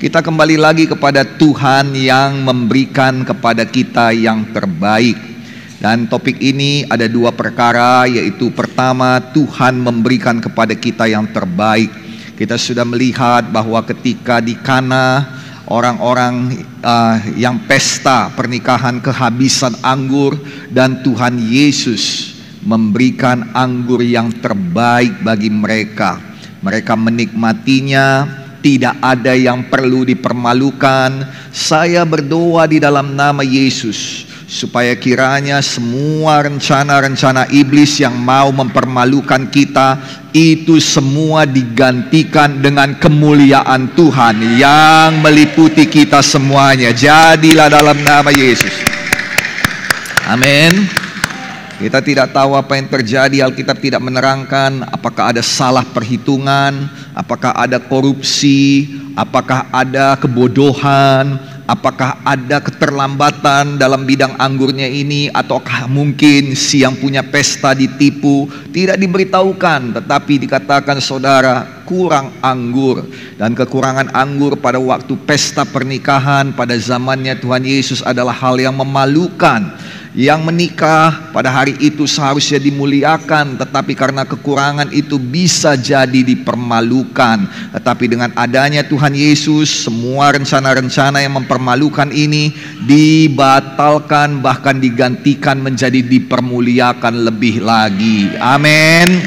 Kita kembali lagi kepada Tuhan yang memberikan kepada kita yang terbaik. Dan topik ini ada dua perkara, yaitu pertama, Tuhan memberikan kepada kita yang terbaik. Kita sudah melihat bahwa ketika di Kana, orang-orang yang pesta pernikahan kehabisan anggur, dan Tuhan Yesus memberikan anggur yang terbaik bagi mereka. Mereka menikmatinya. Tidak ada yang perlu dipermalukan. Saya berdoa di dalam nama Yesus, supaya kiranya semua rencana-rencana iblis yang mau mempermalukan kita, itu semua digantikan dengan kemuliaan Tuhan yang meliputi kita semuanya. Jadilah dalam nama Yesus. Amin. Kita tidak tahu apa yang terjadi. Alkitab tidak menerangkan apakah ada salah perhitungan, apakah ada korupsi, apakah ada kebodohan, apakah ada keterlambatan dalam bidang anggurnya ini, ataukah mungkin si yang punya pesta ditipu. Tidak diberitahukan, tetapi dikatakan saudara, kurang anggur. Dan kekurangan anggur pada waktu pesta pernikahan pada zamannya Tuhan Yesus adalah hal yang memalukan. Yang menikah pada hari itu seharusnya dimuliakan, tetapi karena kekurangan itu bisa jadi dipermalukan. Tetapi dengan adanya Tuhan Yesus, semua rencana-rencana yang mempermalukan ini dibatalkan, bahkan digantikan menjadi dipermuliakan lebih lagi. Amin.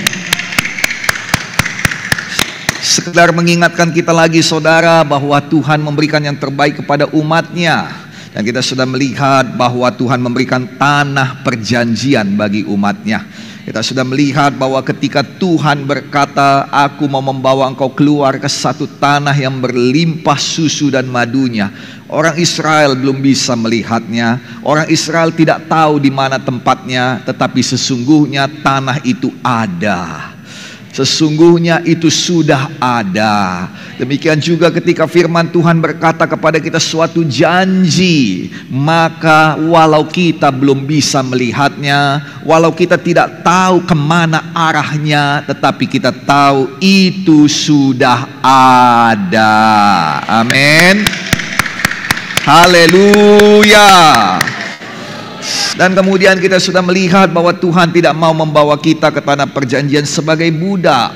Sekedar mengingatkan kita lagi saudara, bahwa Tuhan memberikan yang terbaik kepada umatnya. Dan kita sudah melihat bahwa Tuhan memberikan tanah perjanjian bagi umatnya. Kita sudah melihat bahwa ketika Tuhan berkata, aku mau membawa engkau keluar ke satu tanah yang berlimpah susu dan madunya. Orang Israel belum bisa melihatnya. Orang Israel tidak tahu di mana tempatnya. Tetapi sesungguhnya tanah itu ada. Sesungguhnya itu sudah ada. Demikian juga ketika firman Tuhan berkata kepada kita suatu janji, maka walau kita belum bisa melihatnya, walau kita tidak tahu kemana arahnya, tetapi kita tahu itu sudah ada. Amin. Haleluya. Dan kemudian kita sudah melihat bahwa Tuhan tidak mau membawa kita ke tanah perjanjian sebagai budak,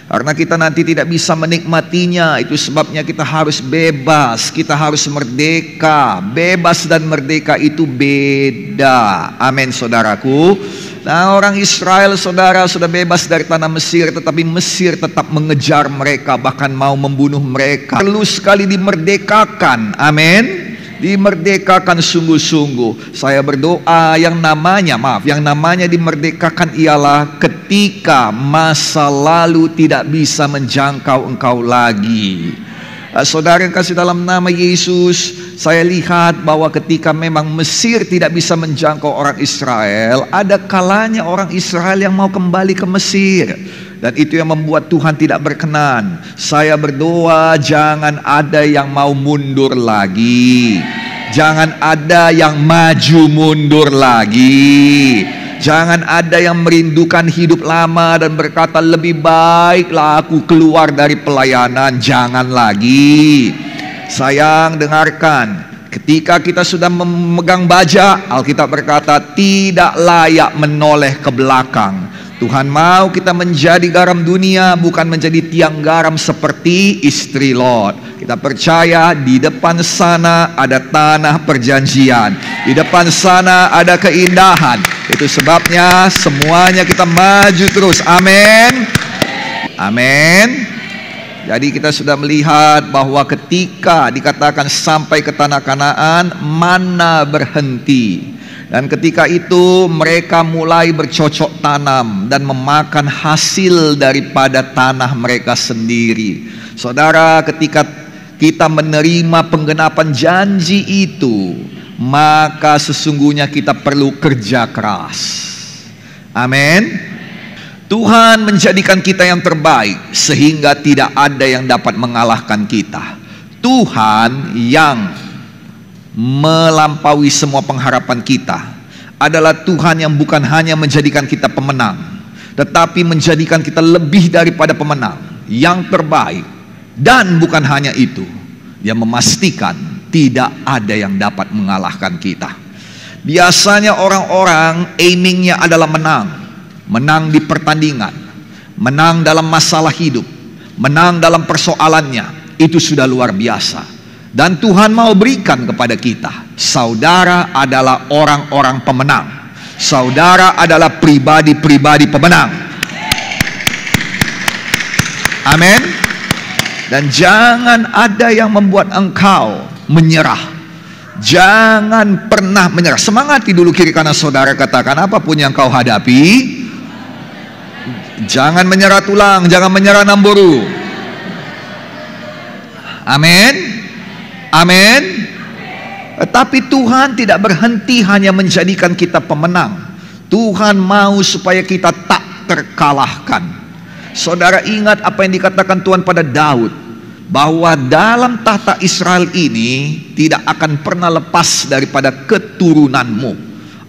karena kita nanti tidak bisa menikmatinya. Itu sebabnya kita harus bebas, kita harus merdeka. Bebas dan merdeka itu beda. Amin saudaraku. Nah, orang Israel saudara sudah bebas dari tanah Mesir, tetapi Mesir tetap mengejar mereka, bahkan mau membunuh mereka. Perlu sekali dimerdekakan. Amin. Dimerdekakan sungguh-sungguh. Saya berdoa yang namanya dimerdekakan ialah ketika masa lalu tidak bisa menjangkau engkau lagi. Saudara yang kasih dalam nama Yesus, saya lihat bahwa ketika memang Mesir tidak bisa menjangkau orang Israel, ada kalanya orang Israel yang mau kembali ke Mesir. Dan itu yang membuat Tuhan tidak berkenan. Saya berdoa jangan ada yang mau mundur lagi. Jangan ada yang maju mundur lagi. Jangan ada yang merindukan hidup lama dan berkata lebih baiklah aku keluar dari pelayanan. Jangan lagi. Sayang, dengarkan. Ketika kita sudah memegang baja, Alkitab berkata tidak layak menoleh ke belakang. Tuhan mau kita menjadi garam dunia, bukan menjadi tiang garam seperti istri Lot. Kita percaya di depan sana ada tanah perjanjian, di depan sana ada keindahan. Itu sebabnya semuanya kita maju terus. Amin. Amin. Jadi kita sudah melihat bahwa ketika dikatakan sampai ke tanah Kanaan, mana berhenti. Dan ketika itu mereka mulai bercocok tanam dan memakan hasil daripada tanah mereka sendiri. Saudara, ketika kita menerima penggenapan janji itu, maka sesungguhnya kita perlu kerja keras. Amin. Tuhan menjadikan kita yang terbaik sehingga tidak ada yang dapat mengalahkan kita. Tuhan yang melampaui semua pengharapan kita adalah Tuhan yang bukan hanya menjadikan kita pemenang, tetapi menjadikan kita lebih daripada pemenang, yang terbaik. Dan bukan hanya itu, Dia memastikan tidak ada yang dapat mengalahkan kita. Biasanya orang-orang aimingnya adalah menang. Menang di pertandingan, menang dalam masalah hidup, menang dalam persoalannya. Itu sudah luar biasa. Dan Tuhan mau berikan kepada kita, saudara adalah orang-orang pemenang. Saudara adalah pribadi-pribadi pemenang. Amin. Dan jangan ada yang membuat engkau menyerah. Jangan pernah menyerah. Semangati dulu kiri kanan saudara, katakan, apapun yang kau hadapi, jangan menyerah tulang, jangan menyerah namburu. Amin. Amin. Tetapi Tuhan tidak berhenti hanya menjadikan kita pemenang. Tuhan mau supaya kita tak terkalahkan. Saudara ingat apa yang dikatakan Tuhan pada Daud, bahwa dalam tahta Israel ini tidak akan pernah lepas daripada keturunanmu.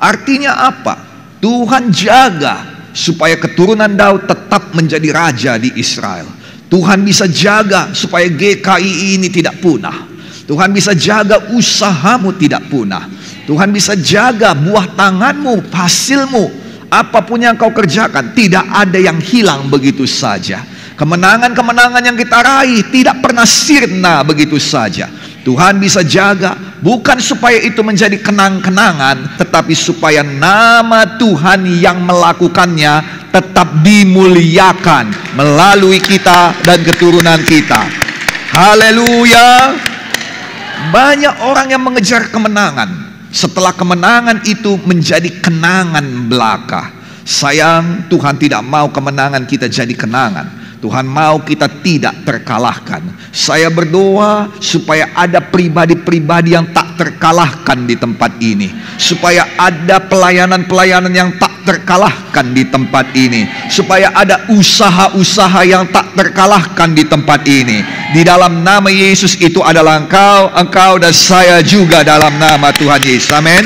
Artinya apa? Tuhan jaga supaya keturunan Daud tetap menjadi raja di Israel. Tuhan bisa jaga supaya GKI ini tidak punah. Tuhan bisa jaga usahamu tidak punah. Tuhan bisa jaga buah tanganmu, hasilmu, apapun yang kau kerjakan, tidak ada yang hilang begitu saja. Kemenangan-kemenangan yang kita raih tidak pernah sirna begitu saja. Tuhan bisa jaga, bukan supaya itu menjadi kenang-kenangan, tetapi supaya nama Tuhan yang melakukannya tetap dimuliakan melalui kita dan keturunan kita. Haleluya. Banyak orang yang mengejar kemenangan, setelah kemenangan itu menjadi kenangan belaka. Sayang, Tuhan tidak mau kemenangan kita jadi kenangan. Tuhan mau kita tidak terkalahkan. Saya berdoa supaya ada pribadi-pribadi yang tak terkalahkan di tempat ini, supaya ada pelayanan-pelayanan yang tak terkalahkan di tempat ini, supaya ada usaha-usaha yang tak terkalahkan di tempat ini. Di dalam nama Yesus, itu adalah engkau dan saya juga dalam nama Tuhan Yesus. Amin.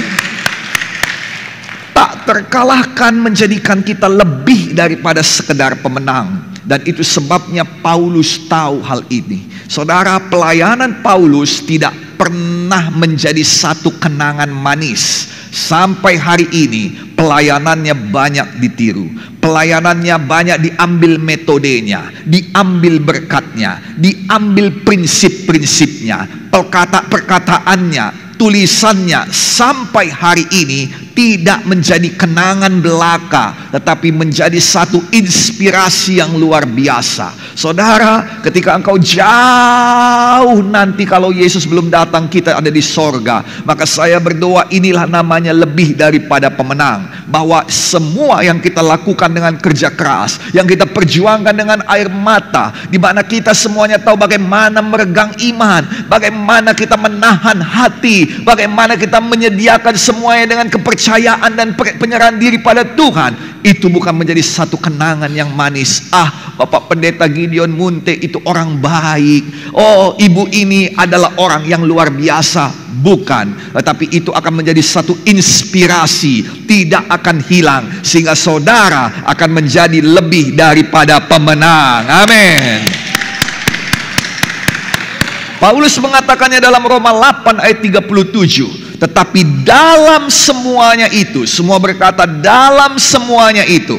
Tak terkalahkan menjadikan kita lebih daripada sekedar pemenang. Dan itu sebabnya Paulus tahu hal ini. Saudara, pelayanan Paulus tidak pernah menjadi satu kenangan manis. Sampai hari ini pelayanannya banyak ditiru, pelayanannya banyak diambil metodenya, diambil berkatnya, diambil prinsip-prinsipnya, perkataannya, tulisannya. Sampai hari ini tidak menjadi kenangan belaka, tetapi menjadi satu inspirasi yang luar biasa. Saudara, ketika engkau jauh nanti, kalau Yesus belum datang, kita ada di sorga, maka saya berdoa inilah namanya lebih daripada pemenang. Bahwa semua yang kita lakukan dengan kerja keras, yang kita perjuangkan dengan air mata, di mana kita semuanya tahu bagaimana meregang iman, bagaimana kita menahan hati, bagaimana kita menyediakan semuanya dengan kepercayaan dan penyerahan diri pada Tuhan. Itu bukan menjadi satu kenangan yang manis. Bapak Pendeta Gideon Munte itu orang baik, oh ibu ini adalah orang yang luar biasa. Bukan, tetapi itu akan menjadi satu inspirasi, tidak akan hilang, sehingga saudara akan menjadi lebih daripada pemenang. Amin. Paulus mengatakannya dalam Roma 8 ayat 37. Tetapi dalam semuanya itu, semua berkata dalam semuanya itu,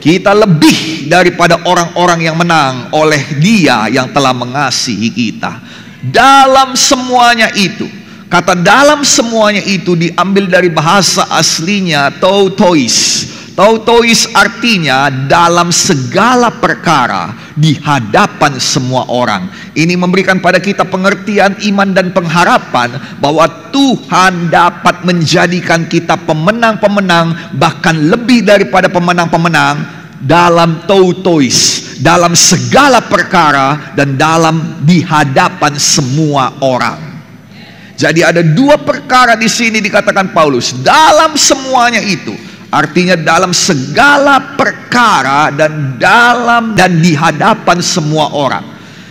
kita lebih daripada orang-orang yang menang oleh Dia yang telah mengasihi kita. Dalam semuanya itu, kata dalam semuanya itu diambil dari bahasa aslinya tautois. Tautois artinya dalam segala perkara di hadapan semua orang. Ini memberikan pada kita pengertian iman dan pengharapan bahwa Tuhan dapat menjadikan kita pemenang-pemenang, bahkan lebih daripada pemenang-pemenang dalam tautois, dalam segala perkara dan dalam di hadapan semua orang. Jadi ada dua perkara di sini dikatakan Paulus, dalam semuanya itu. Artinya dalam segala perkara dan di hadapan semua orang.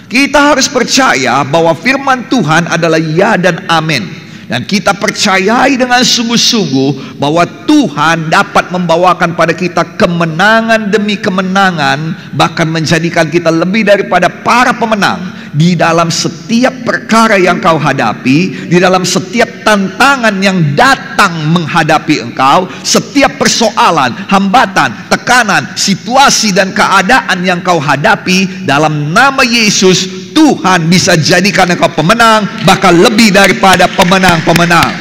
Kita harus percaya bahwa firman Tuhan adalah ya dan amin. Dan kita percayai dengan sungguh-sungguh bahwa Tuhan dapat membawakan pada kita kemenangan demi kemenangan, bahkan menjadikan kita lebih daripada para pemenang di dalam setiap perkara yang kau hadapi, di dalam setiap tantangan yang datang menghadapi engkau, setiap persoalan, hambatan, tekanan, situasi dan keadaan yang kau hadapi, dalam nama Yesus, Tuhan bisa jadikan engkau pemenang, bahkan lebih daripada pemenang-pemenang.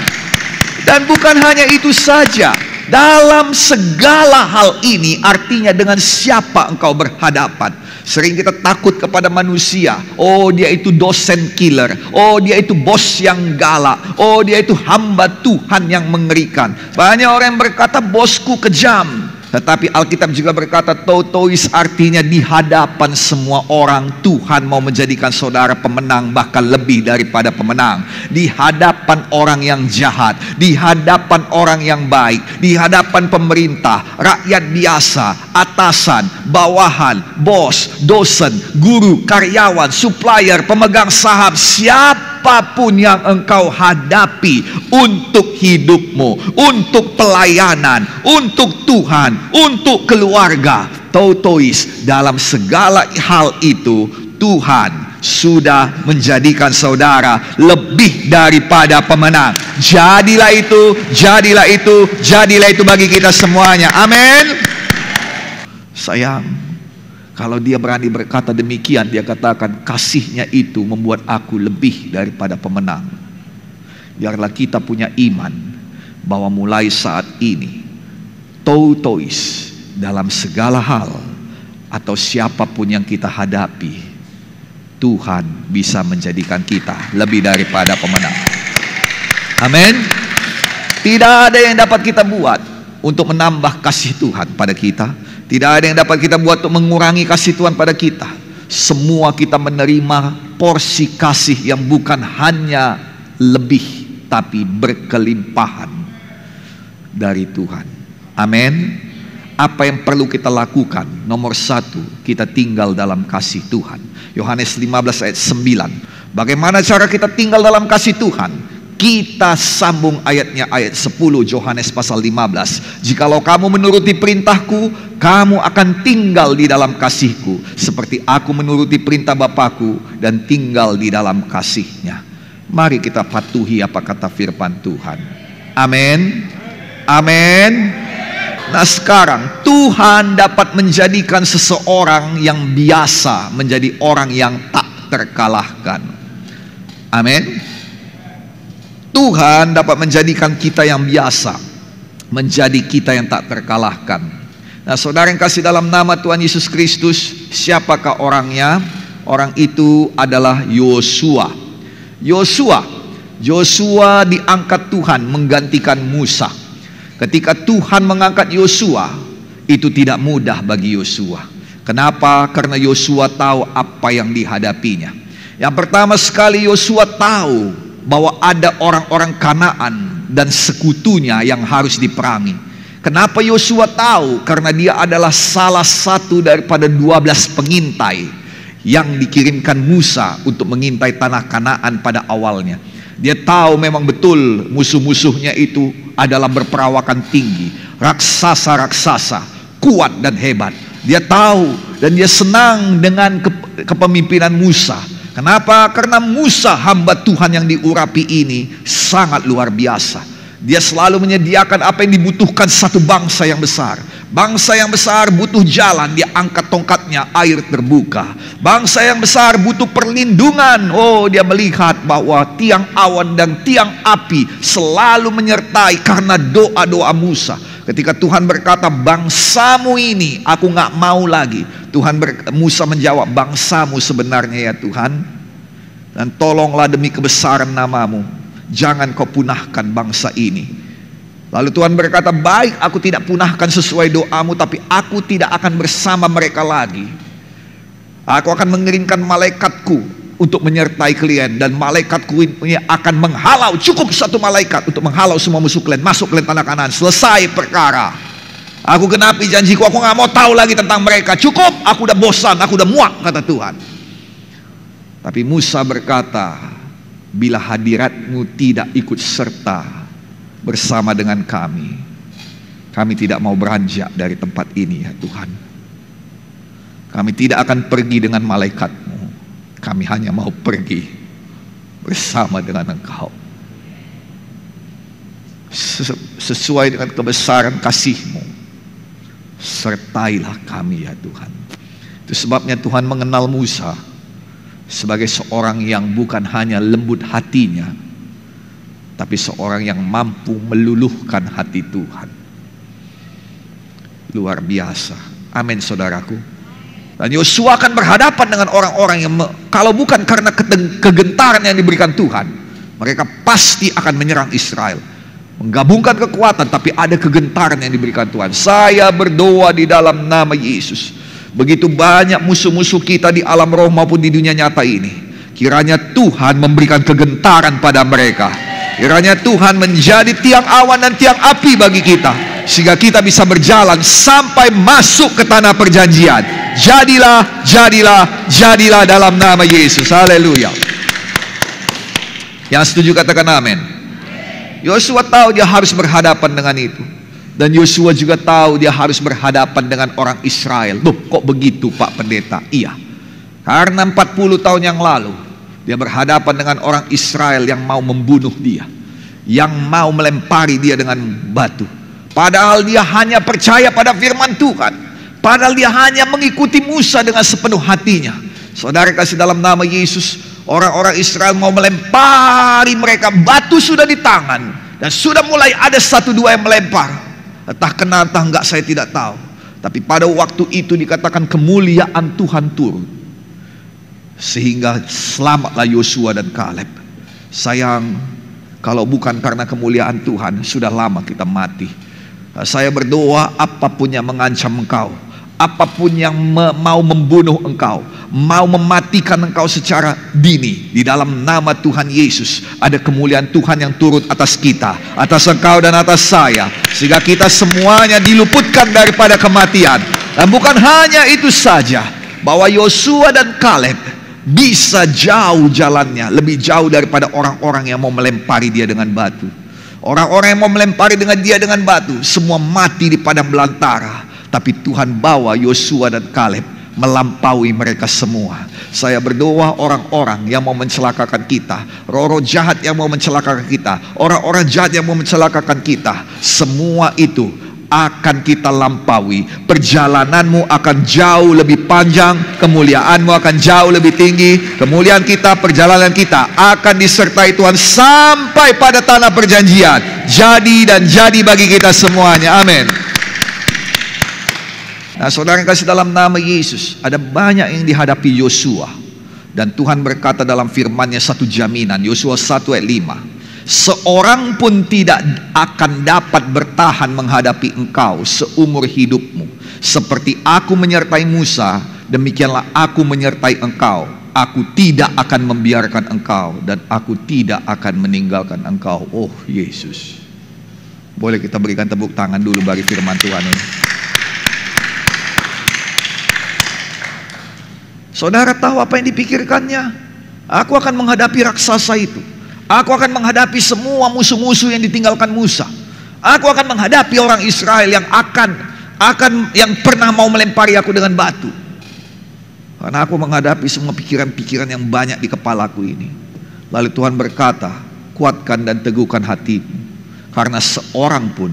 Dan bukan hanya itu saja, dalam segala hal ini, artinya dengan siapa engkau berhadapan. Sering kita takut kepada manusia. Oh, dia itu dosen killer. Oh, dia itu bos yang galak. Oh, dia itu hamba Tuhan yang mengerikan. Banyak orang yang berkata bosku kejam. Tetapi Alkitab juga berkata tautois, artinya di hadapan semua orang Tuhan mau menjadikan saudara pemenang, bahkan lebih daripada pemenang. Di hadapan orang yang jahat, di hadapan orang yang baik, di hadapan pemerintah, rakyat biasa, atasan, bawahan, bos, dosen, guru, karyawan, supplier, pemegang saham, siapapun yang engkau hadapi untuk hidupmu, untuk pelayanan, untuk Tuhan, untuk keluarga, tautois, dalam segala hal itu Tuhan sudah menjadikan saudara lebih daripada pemenang. Jadilah itu, jadilah itu, jadilah itu bagi kita semuanya. Amin. Sayang, kalau dia berani berkata demikian, dia katakan kasihnya itu membuat aku lebih daripada pemenang. Biarlah kita punya iman bahwa mulai saat ini tautois, dalam segala hal atau siapapun yang kita hadapi, Tuhan bisa menjadikan kita lebih daripada pemenang. Amin. Tidak ada yang dapat kita buat untuk menambah kasih Tuhan pada kita. Tidak ada yang dapat kita buat untuk mengurangi kasih Tuhan pada kita. Semua kita menerima porsi kasih yang bukan hanya lebih, tapi berkelimpahan dari Tuhan. Amin. Apa yang perlu kita lakukan? Nomor satu, kita tinggal dalam kasih Tuhan. Yohanes 15 ayat 9. Bagaimana cara kita tinggal dalam kasih Tuhan? Kita sambung ayatnya, ayat 10 Yohanes pasal 15. Jikalau kamu menuruti perintahku, kamu akan tinggal di dalam kasihku, seperti aku menuruti perintah Bapakku dan tinggal di dalam kasihnya. Mari kita patuhi apa kata firman Tuhan. Amin. Amin. Nah sekarang Tuhan dapat menjadikan seseorang yang biasa menjadi orang yang tak terkalahkan. Amin. Tuhan dapat menjadikan kita yang biasa menjadi kita yang tak terkalahkan. Nah saudara yang kasih dalam nama Tuhan Yesus Kristus, siapakah orangnya? Orang itu adalah Yosua. Yosua diangkat Tuhan menggantikan Musa. Ketika Tuhan mengangkat Yosua, itu tidak mudah bagi Yosua. Kenapa? Karena Yosua tahu apa yang dihadapinya. Yang pertama sekali, Yosua tahu bahwa ada orang-orang Kanaan dan sekutunya yang harus diperangi. Kenapa Yosua tahu? Karena dia adalah salah satu daripada 12 pengintai yang dikirimkan Musa untuk mengintai tanah Kanaan pada awalnya. Dia tahu memang betul musuh-musuhnya itu adalah berperawakan tinggi, raksasa-raksasa, kuat dan hebat. Dia tahu dan dia senang dengan kepemimpinan Musa. Kenapa? Karena Musa, hamba Tuhan yang diurapi ini, sangat luar biasa. Dia selalu menyediakan apa yang dibutuhkan satu bangsa yang besar. Bangsa yang besar butuh jalan, dia angkat tongkatnya, air terbuka. Bangsa yang besar butuh perlindungan. Oh, dia melihat bahwa tiang awan dan tiang api selalu menyertai karena doa-doa Musa. Ketika Tuhan berkata, bangsamu ini aku gak mau lagi, Musa menjawab, bangsamu sebenarnya ya Tuhan, dan tolonglah demi kebesaran namamu, jangan kau punahkan bangsa ini. Lalu Tuhan berkata, baik, aku tidak punahkan sesuai doamu, tapi aku tidak akan bersama mereka lagi. Aku akan mengirimkan malaikatku untuk menyertai kalian, dan malaikatku ini akan menghalau, cukup satu malaikat untuk menghalau semua musuh kalian, masuk kalian tanah Kanaan, selesai perkara. Aku genapi janjiku, aku gak mau tahu lagi tentang mereka, cukup, aku udah bosan, aku udah muak, kata Tuhan. Tapi Musa berkata, bila hadiratmu tidak ikut serta bersama dengan kami tidak mau beranjak dari tempat ini ya Tuhan. Kami tidak akan pergi dengan malaikatmu, Kami hanya mau pergi bersama dengan Engkau. Sesuai dengan kebesaran kasih-Mu, sertailah kami ya Tuhan. Itu sebabnya Tuhan mengenal Musa sebagai seorang yang bukan hanya lembut hatinya, tapi seorang yang mampu meluluhkan hati Tuhan. Luar biasa. Amin saudaraku. Dan Yosua akan berhadapan dengan orang-orang yang kalau bukan karena kegentaran yang diberikan Tuhan, mereka pasti akan menyerang Israel. Menggabungkan kekuatan, tapi ada kegentaran yang diberikan Tuhan. Saya berdoa di dalam nama Yesus, begitu banyak musuh-musuh kita di alam roh maupun di dunia nyata ini, kiranya Tuhan memberikan kegentaran pada mereka. Kiranya Tuhan menjadi tiang awan dan tiang api bagi kita, sehingga kita bisa berjalan sampai masuk ke tanah perjanjian. Jadilah, jadilah, jadilah dalam nama Yesus. Haleluya. Yang setuju katakan amin. Yosua tahu dia harus berhadapan dengan itu. Dan Yosua juga tahu dia harus berhadapan dengan orang Israel. Loh, kok begitu Pak Pendeta? Iya, karena 40 tahun yang lalu dia berhadapan dengan orang Israel yang mau membunuh dia, yang mau melempari dia dengan batu. Padahal dia hanya percaya pada firman Tuhan, padahal dia hanya mengikuti Musa dengan sepenuh hatinya. Saudara kasih dalam nama Yesus, orang-orang Israel mau melempari mereka, batu sudah di tangan, dan sudah mulai ada 1-2 yang melempar. Entah kena entah enggak saya tidak tahu. Tapi pada waktu itu dikatakan kemuliaan Tuhan turun, sehingga selamatlah Yosua dan Kaleb. Sayang, kalau bukan karena kemuliaan Tuhan, sudah lama kita mati. Saya berdoa, apapun yang mengancam engkau, apapun yang mau membunuh engkau, mau mematikan engkau secara dini, di dalam nama Tuhan Yesus ada kemuliaan Tuhan yang turun atas kita, atas engkau dan atas saya, sehingga kita semuanya diluputkan daripada kematian. Dan bukan hanya itu saja, bahwa Yosua dan Kaleb bisa jauh jalannya, lebih jauh daripada orang-orang yang mau melempari dia dengan batu. Orang-orang yang mau melempari dengan dia dengan batu, semua mati di padang belantara. Tapi Tuhan bawa Yosua dan Kaleb melampaui mereka semua. Saya berdoa, orang-orang yang mau mencelakakan kita, roh-roh jahat yang mau mencelakakan kita, orang-orang jahat yang mau mencelakakan kita, semua itu akan kita lampaui. Perjalananmu akan jauh lebih panjang, kemuliaanmu akan jauh lebih tinggi. Kemuliaan kita, perjalanan kita akan disertai Tuhan sampai pada tanah perjanjian. Jadi dan jadi bagi kita semuanya. Amin. Nah, saudara yang kasih dalam nama Yesus, ada banyak yang dihadapi Yosua. Dan Tuhan berkata dalam firman-Nya satu jaminan, Yosua 1 ayat 5. Seorang pun tidak akan dapat bertahan menghadapi engkau seumur hidupmu. Seperti aku menyertai Musa, demikianlah aku menyertai engkau. Aku tidak akan membiarkan engkau, dan aku tidak akan meninggalkan engkau. Oh Yesus. Boleh kita berikan tepuk tangan dulu bagi firman Tuhan ini. Saudara tahu apa yang dipikirkannya? Aku akan menghadapi raksasa itu. Aku akan menghadapi semua musuh-musuh yang ditinggalkan Musa. Aku akan menghadapi orang Israel yang yang pernah mau melempari aku dengan batu. Karena aku menghadapi semua pikiran-pikiran yang banyak di kepalaku ini. Lalu Tuhan berkata, kuatkan dan teguhkan hatimu, karena seorang pun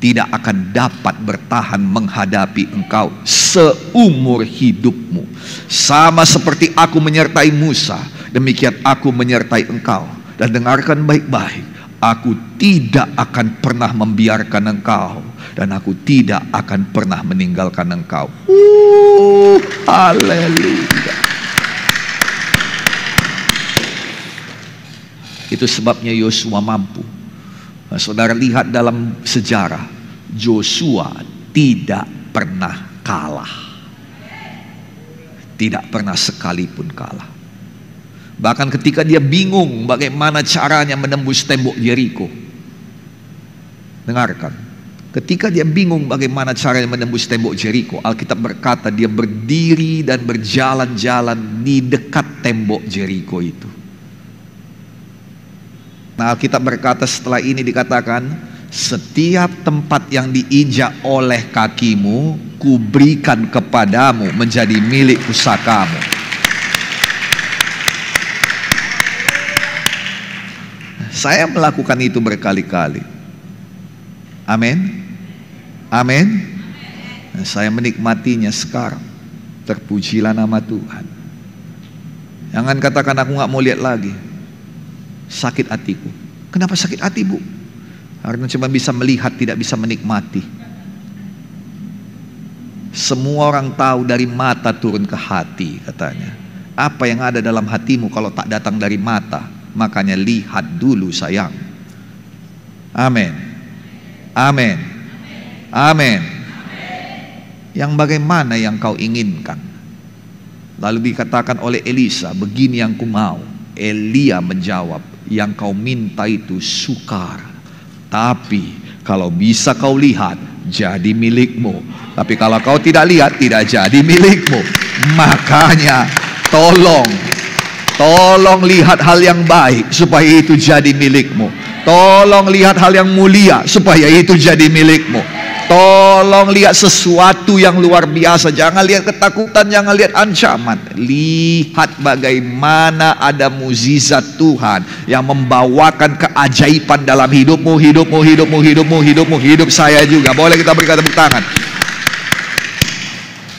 tidak akan dapat bertahan menghadapi engkau seumur hidupmu. Sama seperti aku menyertai Musa, demikian aku menyertai engkau. Dan dengarkan baik-baik, aku tidak akan pernah membiarkan engkau, dan aku tidak akan pernah meninggalkan engkau. Haleluya. Itu sebabnya Yosua mampu. Nah, saudara lihat dalam sejarah, Yosua tidak pernah kalah. Tidak pernah sekalipun kalah. Bahkan ketika dia bingung bagaimana caranya menembus tembok Yeriko. Dengarkan, ketika dia bingung bagaimana caranya menembus tembok Yeriko, Alkitab berkata dia berdiri dan berjalan-jalan di dekat tembok Yeriko itu. Nah, Alkitab berkata setelah ini dikatakan, setiap tempat yang diinjak oleh kakimu, kuberikan kepadamu menjadi milik pusakamu. Saya melakukan itu berkali-kali. Amin. Amin. Dan saya menikmatinya sekarang. Terpujilah nama Tuhan. Jangan katakan aku nggak mau lihat lagi. Sakit hatiku. Kenapa sakit hati, Bu? Karena cuma bisa melihat, tidak bisa menikmati. Semua orang tahu dari mata turun ke hati, katanya. Apa yang ada dalam hatimu kalau tak datang dari mata? Makanya lihat dulu, sayang. Amin. Amin. Amin. Yang bagaimana yang kau inginkan? Lalu dikatakan oleh Elisa, begini yang ku mau. Elia menjawab, yang kau minta itu sukar, tapi kalau bisa kau lihat, jadi milikmu. Tapi kalau kau tidak lihat, tidak jadi milikmu. Makanya tolong lihat hal yang baik supaya itu jadi milikmu. Tolong lihat hal yang mulia supaya itu jadi milikmu. Tolong lihat sesuatu yang luar biasa. Jangan lihat ketakutan, jangan lihat ancaman. Lihat bagaimana ada mukjizat Tuhan yang membawakan keajaiban dalam hidupmu, hidup saya juga. Boleh kita berikan tepuk tangan.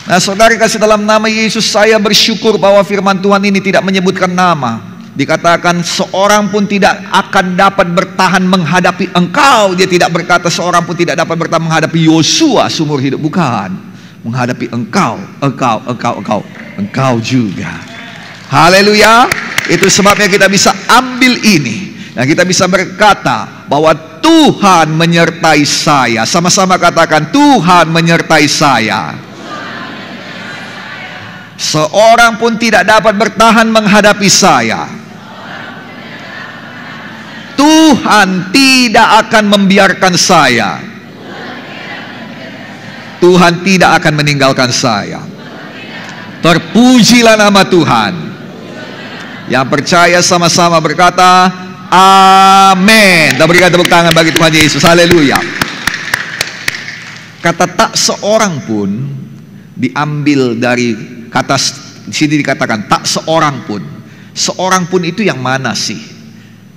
Nah, saudara kasih, dalam nama Yesus saya bersyukur bahwa firman Tuhan ini tidak menyebutkan nama. Dikatakan seorang pun tidak akan dapat bertahan menghadapi engkau. Dia tidak berkata seorang pun tidak dapat bertahan menghadapi Yosua seumur hidup. Bukan. Menghadapi engkau juga. Haleluya. Itu sebabnya kita bisa ambil ini. Dan kita bisa berkata bahwa Tuhan menyertai saya. Sama-sama katakan, Tuhan menyertai saya. Seorang pun tidak dapat bertahan menghadapi saya. Tuhan tidak akan membiarkan saya. Tuhan tidak akan meninggalkan saya. Terpujilah nama Tuhan. Yang percaya sama-sama berkata, amin. Kita berikan tepuk tangan bagi Tuhan Yesus. Haleluya. Kata tak seorang pun diambil dari kata, di sini dikatakan tak seorang pun. Seorang pun itu yang mana sih?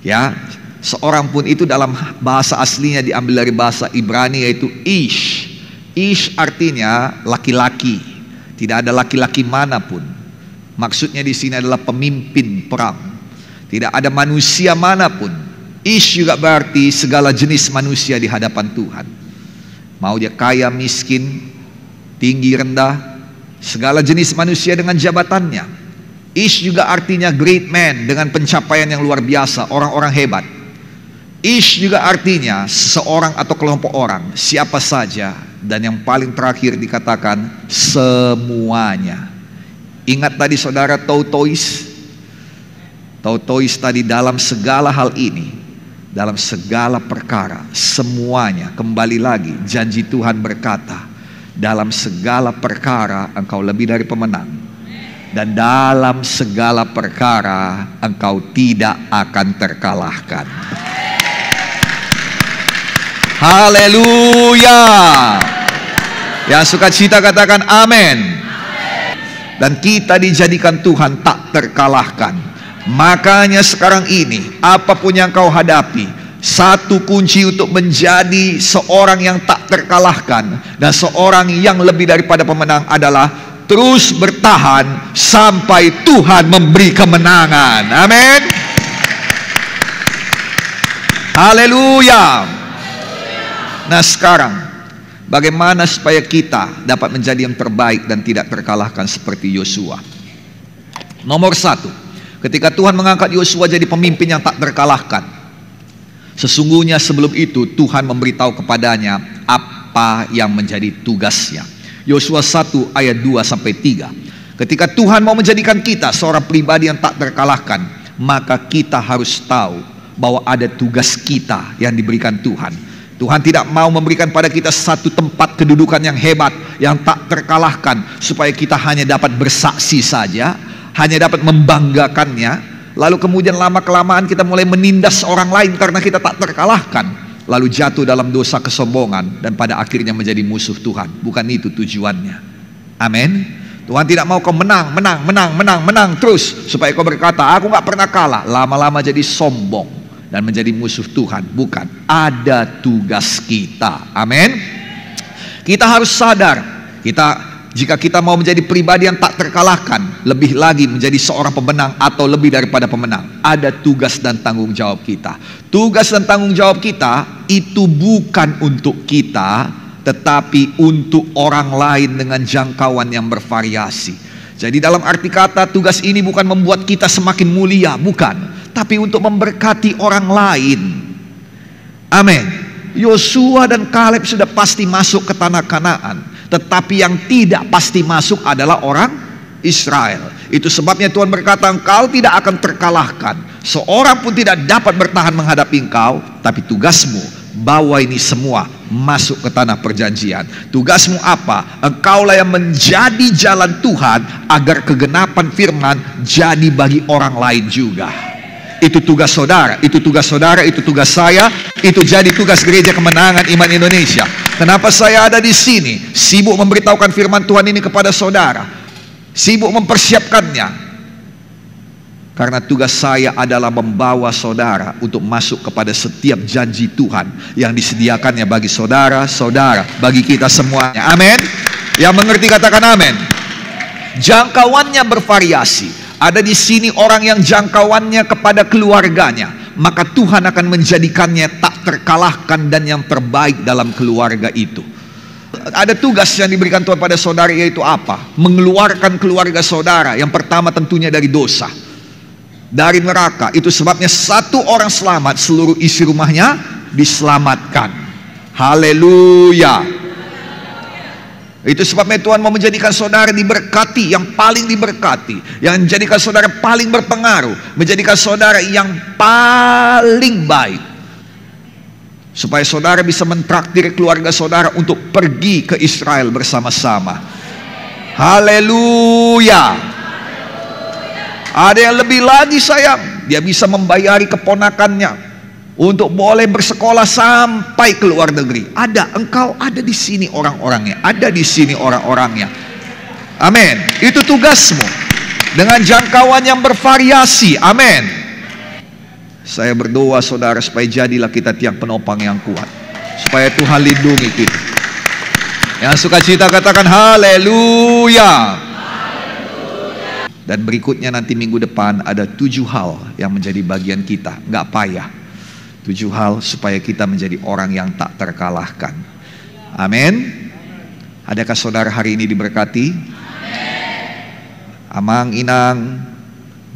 Ya, seorang pun itu dalam bahasa aslinya diambil dari bahasa Ibrani, yaitu ish. Ish artinya laki-laki. Tidak ada laki-laki manapun. Maksudnya di sini adalah pemimpin perang. Tidak ada manusia manapun. Ish juga berarti segala jenis manusia di hadapan Tuhan. Mau dia kaya, miskin, tinggi, rendah, segala jenis manusia dengan jabatannya. Ish juga artinya great man, dengan pencapaian yang luar biasa, orang-orang hebat. Ish juga artinya seseorang atau kelompok orang, siapa saja. Dan yang paling terakhir dikatakan semuanya. Ingat tadi saudara tautois tadi, dalam segala hal ini, dalam segala perkara, semuanya. Kembali lagi janji Tuhan berkata, dalam segala perkara engkau lebih dari pemenang, dan dalam segala perkara engkau tidak akan terkalahkan. Haleluya. Yang suka cita katakan amin. Dan kita dijadikan Tuhan tak terkalahkan. Makanya sekarang ini, apapun yang kau hadapi, satu kunci untuk menjadi seorang yang tak terkalahkan dan seorang yang lebih daripada pemenang adalah terus bertahan sampai Tuhan memberi kemenangan. Amin. Haleluya. Nah sekarang, bagaimana supaya kita dapat menjadi yang terbaik dan tidak terkalahkan seperti Yosua? Nomor satu, ketika Tuhan mengangkat Yosua jadi pemimpin yang tak terkalahkan, sesungguhnya sebelum itu Tuhan memberitahu kepadanya apa yang menjadi tugasnya. Yosua 1 ayat 2-3. Ketika Tuhan mau menjadikan kita seorang pribadi yang tak terkalahkan, maka kita harus tahu bahwa ada tugas kita yang diberikan Tuhan. Tuhan tidak mau memberikan pada kita satu tempat kedudukan yang hebat, yang tak terkalahkan, supaya kita hanya dapat bersaksi saja, hanya dapat membanggakannya, lalu kemudian lama-kelamaan kita mulai menindas orang lain karena kita tak terkalahkan, lalu jatuh dalam dosa kesombongan, dan pada akhirnya menjadi musuh Tuhan. Bukan itu tujuannya. Amin. Tuhan tidak mau kau menang terus, supaya kau berkata, aku gak pernah kalah. Lama-lama jadi sombong. dan menjadi musuh Tuhan. Bukan, ada tugas kita. Amin. Kita harus sadar, jika kita mau menjadi pribadi yang tak terkalahkan, lebih lagi menjadi seorang pemenang atau lebih daripada pemenang, ada tugas dan tanggung jawab kita. Tugas dan tanggung jawab kita itu bukan untuk kita, tetapi untuk orang lain dengan jangkauan yang bervariasi. Jadi dalam arti kata, tugas ini bukan membuat kita semakin mulia, bukan, tapi untuk memberkati orang lain. Amin. Yosua dan Kaleb sudah pasti masuk ke tanah Kanaan, tetapi yang tidak pasti masuk adalah orang Israel. Itu sebabnya Tuhan berkata, engkau tidak akan terkalahkan, seorang pun tidak dapat bertahan menghadapi engkau. Tapi tugasmu, bawa ini semua masuk ke tanah perjanjian. Tugasmu apa? Engkaulah yang menjadi jalan Tuhan agar kegenapan firman jadi bagi orang lain juga. Itu tugas saudara, itu tugas saudara, itu tugas saya, itu jadi tugas Gereja Kemenangan Iman Indonesia. Kenapa saya ada di sini? Sibuk memberitahukan firman Tuhan ini kepada saudara, sibuk mempersiapkannya. Karena tugas saya adalah membawa saudara untuk masuk kepada setiap janji Tuhan yang disediakannya bagi saudara-saudara, bagi kita semuanya. Amin. Yang mengerti katakan amin. Jangkauannya bervariasi. Ada di sini orang yang jangkauannya kepada keluarganya, maka Tuhan akan menjadikannya tak terkalahkan dan yang terbaik dalam keluarga itu. Ada tugas yang diberikan Tuhan pada saudara, yaitu apa? Mengeluarkan keluarga saudara. Yang pertama tentunya dari dosa, dari neraka. Itu sebabnya satu orang selamat, seluruh isi rumahnya diselamatkan. Haleluya. Itu sebabnya Tuhan mau menjadikan saudara diberkati, yang paling diberkati, yang menjadikan saudara paling berpengaruh, menjadikan saudara yang paling baik, supaya saudara bisa mentraktir keluarga saudara untuk pergi ke Israel bersama-sama. Haleluya. Ada yang lebih lagi sayang, dia bisa membayari keponakannya untuk boleh bersekolah sampai ke luar negeri. Ada, engkau ada di sini orang-orangnya, ada di sini orang-orangnya. Amin. Itu tugasmu dengan jangkauan yang bervariasi. Amin. Saya berdoa saudara, supaya jadilah kita tiang penopang yang kuat, supaya Tuhan lindungi kita. Yang sukacita katakan haleluya. Dan berikutnya nanti minggu depan ada 7 hal yang menjadi bagian kita. Nggak payah. 7 hal supaya kita menjadi orang yang tak terkalahkan. Amin. Adakah saudara hari ini diberkati? Amang inang,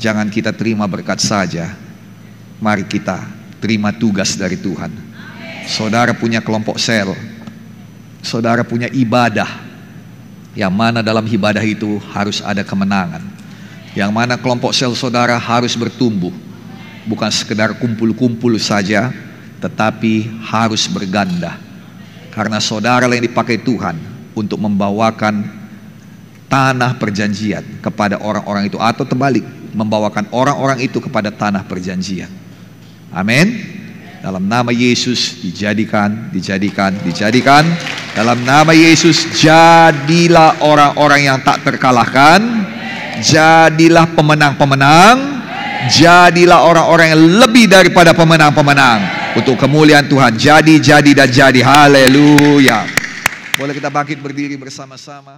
jangan kita terima berkat saja. Mari kita terima tugas dari Tuhan. Saudara punya kelompok sel, saudara punya ibadah, yang mana dalam ibadah itu harus ada kemenangan, yang mana kelompok sel saudara harus bertumbuh. Bukan sekedar kumpul-kumpul saja, tetapi harus berganda. Karena saudara yang dipakai Tuhan untuk membawakan tanah perjanjian kepada orang-orang itu, atau terbalik, membawakan orang-orang itu kepada tanah perjanjian. Amin. Dalam nama Yesus dijadikan. Dalam nama Yesus jadilah orang-orang yang tak terkalahkan. Jadilah pemenang-pemenang. Jadilah orang-orang yang lebih daripada pemenang-pemenang, untuk kemuliaan Tuhan. Jadi. Haleluya. Boleh kita bangkit berdiri bersama-sama.